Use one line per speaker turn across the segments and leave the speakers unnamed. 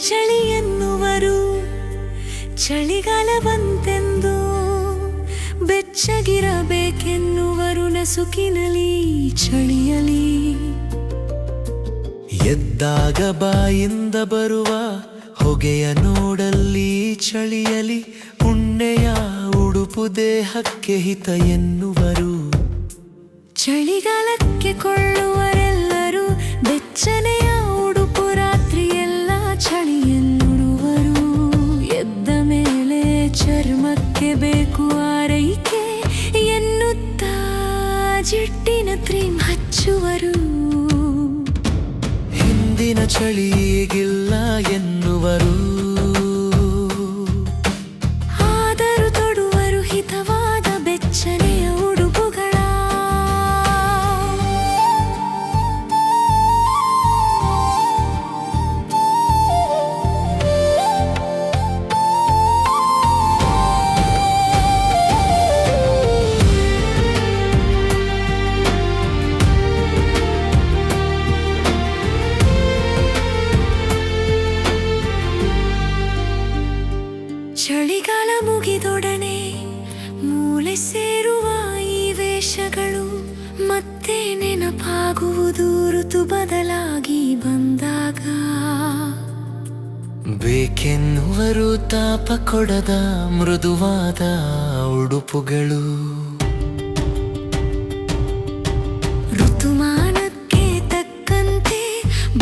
ಚಳಿ ಎನ್ನುವರು, ಚಳಿಗಾಲ ಬಂತೆಂದು ಬೆಚ್ಚಗಿರಬೇಕೆನ್ನುವರು. ನಸುಕಿನಲಿ ಚಳಿಯಲಿ
ಎದ್ದಾಗ ಬಾಯಿಂದ ಬರುವ ಹೊಗೆಯ ನೋಡಲ್ಲಿ ಚಳಿಯಲಿ ಉಣ್ಣೆಯ ಉಡುಪು ದೇಹಕ್ಕೆ ಹಿತ ಎನ್ನುವರು.
ಚಳಿಗಾಲಕ್ಕೆ ಕೊಳ್ಳುವರೆಲ್ಲರೂ ಬೆಚ್ಚನೆಯ ಉಡುಪು, ರಾತ್ರಿಯೆಲ್ಲ ಚಳಿ ಎನ್ನುವರು. ಎದ್ದ ಮೇಲೆ ಚರ್ಮಕ್ಕೆ ಬೇಕು ಆರೈಕೆ ಎನ್ನುತ್ತಾ ಜಿಡ್ಡಿನ ಕ್ರೀಮ್ ಹಚ್ಚುವರು.
ಹಿಂದಿನ ಚಳಿ ಈಗಿಲ್ಲ ಎನ್ನುವರು,
ಆದರೂ ತೊಡುವರು ಹಿತವಾದ ಬೆಚ್ಚನೆಯ ಉಡುಪುಗಳ. ಚಳಿಗಾಲ ಮುಗಿದೊಡನೆ ಮೂಲೆ ಸೇರುವ ಈ ವೇಷಗಳು ಮತ್ತೆ ನೆನಪಾಗುವುದು ಋತು ಬದಲಾಗಿ ಬಂದಾಗ.
ಬೇಕೆನ್ನುವರು ತಾಪ ಕೊಡದ ಮೃದುವಾದ ಉಡುಪುಗಳು.
ಋತುಮಾನಕ್ಕೆ ತಕ್ಕಂತೆ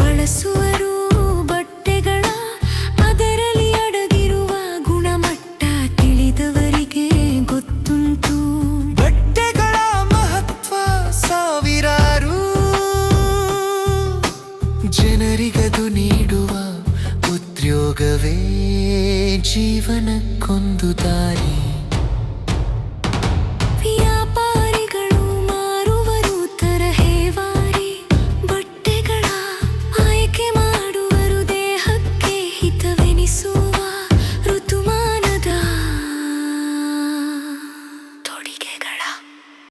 ಬಳಸುವರು ಬಟ್ಟೆಗಳ, ಅದರಲ್ಲಿ ಅಡಗಿರುವ ಗುಣಮಟ್ಟ ತಿಳಿದವರಿಗೆ ಗೊತ್ತುಂಟು.
ಬಟ್ಟೆಗಳ ಮಹತ್ವ ಸಾವಿರಾರು, ಜನರಿಗದು ನೀಡುವ ಉದ್ಯೋಗವೇ ಜೀವನಕ್ಕೊಂದು ದಾರಿ.